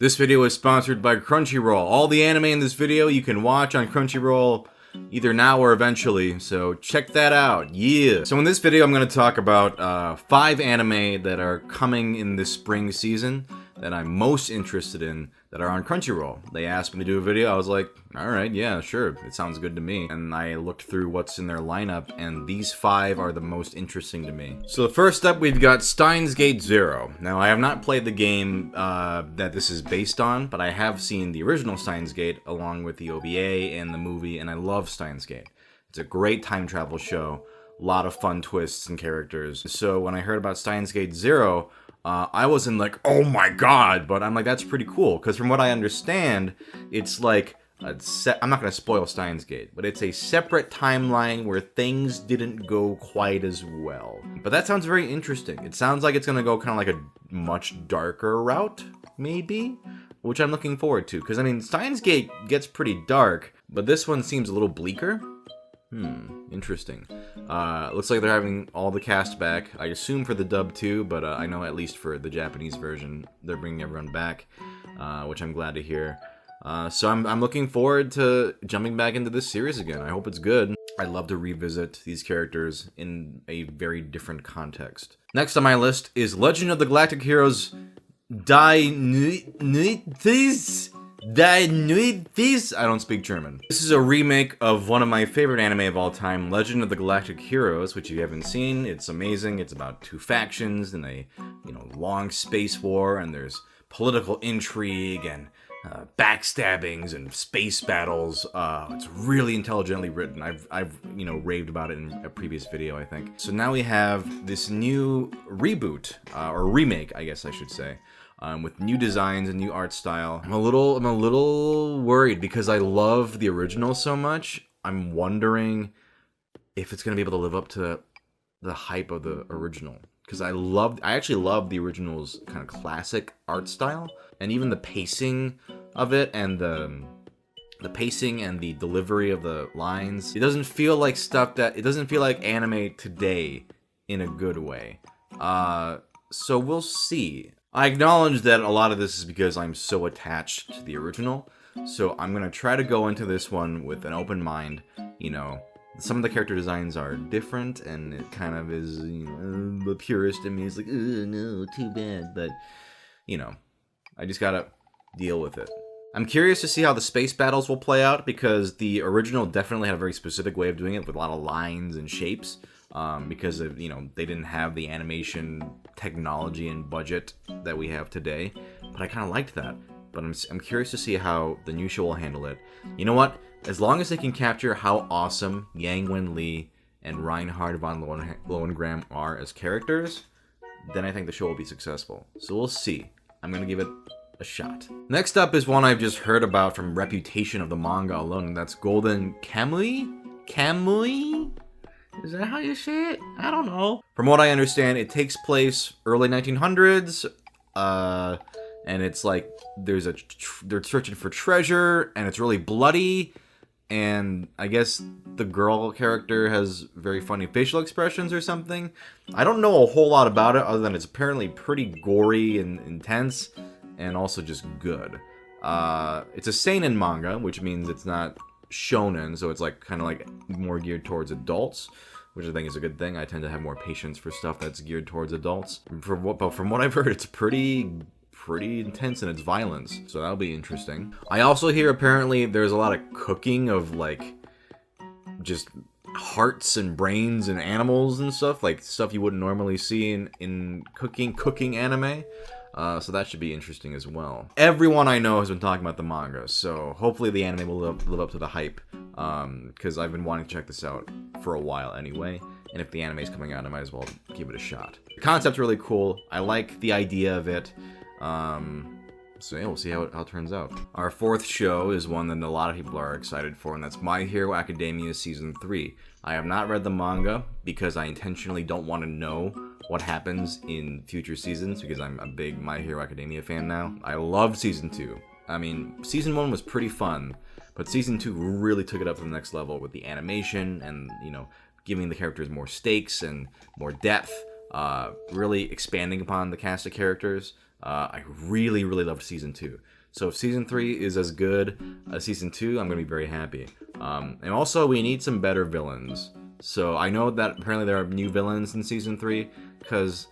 This video is sponsored by Crunchyroll. All the anime in this video you can watch on Crunchyroll either now or eventually, so check that out, yeah! So in this video I'm going to talk about 5 anime that are coming in this spring season that I'm most interested in that are on Crunchyroll. They asked me to do a video, I was like, alright, yeah, sure, it sounds good to me. And I looked through what's in their lineup, and these 5 are the most interesting to me. So first up, we've got Steins Gate 0. Now, I have not played the game that this is based on, but I have seen the original Steins Gate along with the OVA and the movie, and I love Steins Gate. It's a great time travel show, a lot of fun twists and characters. So when I heard about Steins Gate 0, I wasn't like, oh my god, but I'm like, that's pretty cool, because from what I understand, it's like, I'm not going to spoil Steins Gate, but it's a separate timeline where things didn't go quite as well. But that sounds very interesting. It sounds like it's going to go kind of like a much darker route, maybe? Which I'm looking forward to, because I mean, Steins Gate gets pretty dark, but this one seems a little bleaker. Interesting. Looks like they're having all the cast back. I assume for the dub too, but I know at least for the Japanese version, they're bringing everyone back, which I'm glad to hear. So I'm looking forward to jumping back into this series again. I hope it's good. I'd love to revisit these characters in a very different context. Next on my list is Legend of the Galactic Heroes I don't speak German. This is a remake of one of my favorite anime of all time, Legend of the Galactic Heroes, which if you haven't seen, it's amazing. It's about 2 factions in a, long space war, and there's political intrigue and backstabbings and space battles. It's really intelligently written. I've raved about it in a previous video, I think. So now we have this new reboot, or remake, I guess I should say. With new designs and new art style. I'm a little worried because I love the original so much. I'm wondering if it's gonna be able to live up to the hype of the original. Because I actually love the original's kind of classic art style, and even the pacing of it, and the pacing and the delivery of the lines. It doesn't feel like it doesn't feel like anime today in a good way. So we'll see. I acknowledge that a lot of this is because I'm so attached to the original, so I'm going to try to go into this one with an open mind. Some of the character designs are different, and it kind of is, the purist in me is like, oh no, too bad, but, I just gotta deal with it. I'm curious to see how the space battles will play out, because the original definitely had a very specific way of doing it with a lot of lines and shapes. Because of, they didn't have the animation technology and budget that we have today. But I kind of liked that. But I'm curious to see how the new show will handle it. You know what? As long as they can capture how awesome Yang Wen Lee and Reinhard von Lohengram are as characters, then I think the show will be successful. So we'll see. I'm going to give it a shot. Next up is one I've just heard about from reputation of the manga alone, and that's Golden Kamuy? Kamuy? Is that how you say it? I don't know. From what I understand, it takes place early 1900s, and it's like they're searching for treasure, and it's really bloody, and I guess the girl character has very funny facial expressions or something. I don't know a whole lot about it other than it's apparently pretty gory and intense, and also just good. It's a seinen manga, which means it's not shonen, so it's like kind of like more geared towards adults, which I think is a good thing. I tend to have more patience for stuff that's geared towards adults. But from what I've heard, it's pretty intense in its violence, so that'll be interesting. I also hear apparently there's a lot of cooking of like just hearts and brains and animals and stuff, like stuff you wouldn't normally see in cooking anime. So that should be interesting as well. Everyone I know has been talking about the manga, so hopefully the anime will live up to the hype, because I've been wanting to check this out for a while anyway, and if the anime is coming out, I might as well give it a shot. The concept's really cool. I like the idea of it. So yeah, we'll see how it turns out. Our 4th show is one that a lot of people are excited for, and that's My Hero Academia Season 3. I have not read the manga because I intentionally don't want to know what happens in future seasons, because I'm a big My Hero Academia fan now. I loved Season 2. I mean, Season 1 was pretty fun, but Season 2 really took it up to the next level with the animation and, giving the characters more stakes and more depth, really expanding upon the cast of characters. I really, really loved Season 2. So if Season 3 is as good as Season 2, I'm going to be very happy. And also, we need some better villains. So I know that apparently there are new villains in Season 3, because,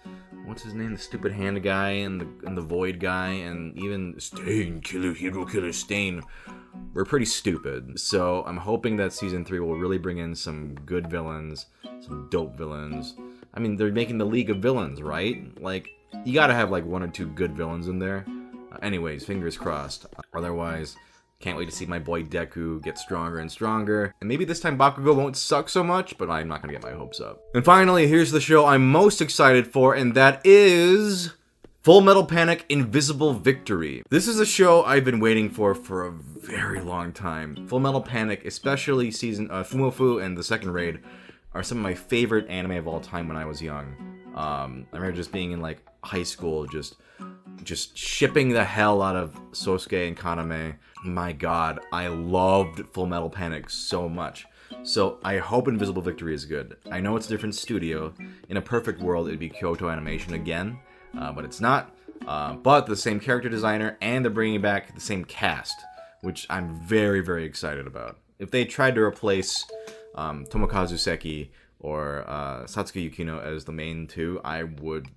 what's his name? The stupid hand guy and the void guy, and even Stain, Hero Killer Stain, were pretty stupid. So I'm hoping that Season 3 will really bring in some good villains, some dope villains. I mean, they're making the League of Villains, right? Like, you gotta have like 1 or 2 good villains in there. Anyways, fingers crossed. Otherwise, can't wait to see my boy Deku get stronger and stronger. And maybe this time Bakugo won't suck so much, but I'm not gonna get my hopes up. And finally, here's the show I'm most excited for, and that is Full Metal Panic: Invisible Victory. This is a show I've been waiting for a very long time. Full Metal Panic, especially season Fumofu and the second raid, are some of my favorite anime of all time when I was young. I remember just being in like high school, just shipping the hell out of Sosuke and Kaname. My god, I loved Full Metal Panic so much. So I hope Invisible Victory is good. I know it's a different studio. In a perfect world, it'd be Kyoto Animation again, but it's not. But the same character designer, and they're bringing back the same cast, which I'm very, very excited about. If they tried to replace Tomokazu Seki or Satsuki Yukino as the main two, I would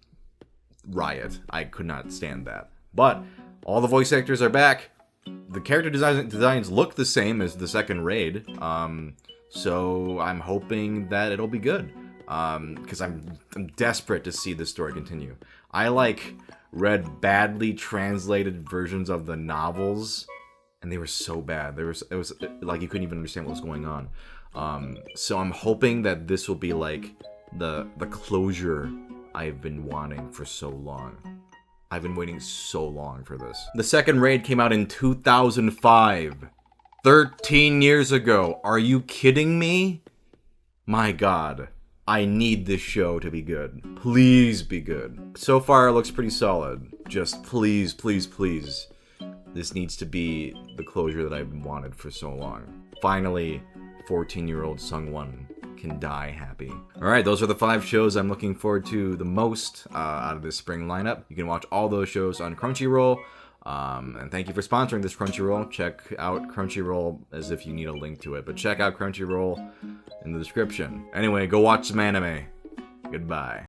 riot. I could not stand that. But all the voice actors are back. The character designs look the same as the second raid. So I'm hoping that it'll be good. Because I'm desperate to see this story continue. I read badly translated versions of the novels, and they were so bad. It was like you couldn't even understand what was going on. So I'm hoping that this will be like the closure I've been wanting for so long. I've been waiting so long for this. The second raid came out in 2005. 13 years ago. Are you kidding me? My god. I need this show to be good. Please be good. So far it looks pretty solid. Just please, please, please. This needs to be the closure that I've wanted for so long. Finally, 14-year-old Sungwon can die happy. Alright, those are the 5 shows I'm looking forward to the most out of this spring lineup. You can watch all those shows on Crunchyroll. And thank you for sponsoring this Crunchyroll. Check out Crunchyroll as if you need a link to it. But check out Crunchyroll in the description. Anyway, go watch some anime. Goodbye.